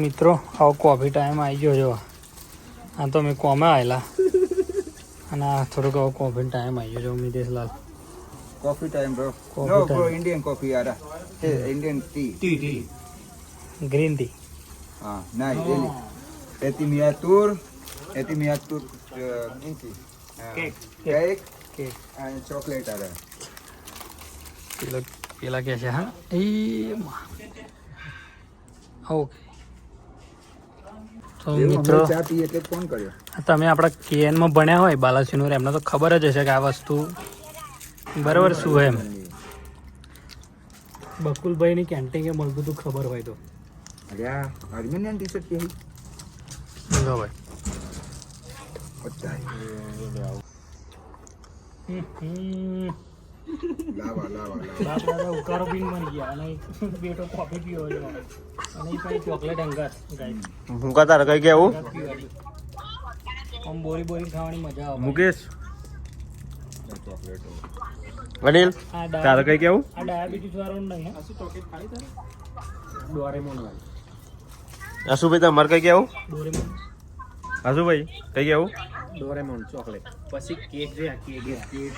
મિત્રો આવો coffee time આવી ગયો જો આ તો મેં કોમે આવેલા અને આ થોડોક આવો કોફી ટાઈમ આવી ગયો જો મિતેશલાલ Coffee time, bro. Coffee No, time. bro, Indian coffee, yara. Hey, Indian tea. Green tea Nice, really. Eti miniatur, green tea. Cake cake and chocolate, yara. પેલા કે છે હા એ ઓકે તો મિત્રો ચા પીએ એટલે ફોન કર્યો. તમે આપણા કેએનમાં ભણ્યા હોય બાલાસિનોર એમને તો ખબર જ હશે કે આ વસ્તુ બરાબર શું એમ બકુલભાઈની કેન્ટીન કે મળતું તું ખબર હોય તો અરે આ આર્મેનિયન ટી-શર્ટ કે લો ભાઈ લાવા. ઉકાળો પીને મરી ગયા અને બેટો કોફી પીવો છે અને એ પછી ચોકલેટ અંગાત ગાય હું કા તારે કઈ કેવું પીવાની આમ બોરી બોરી ખાવાની મજા આવે મુકેશ અનિલ આ તારે કઈ કેવું આ ડાયાબિટીસ વાળો નહીં ડોરેમોન આશુભાઈ તમારે કઈ કેવું ડોરેમોન આશુભાઈ કઈ કેવું ડોરેમોન ચોકલેટ પછી કેક છે કેક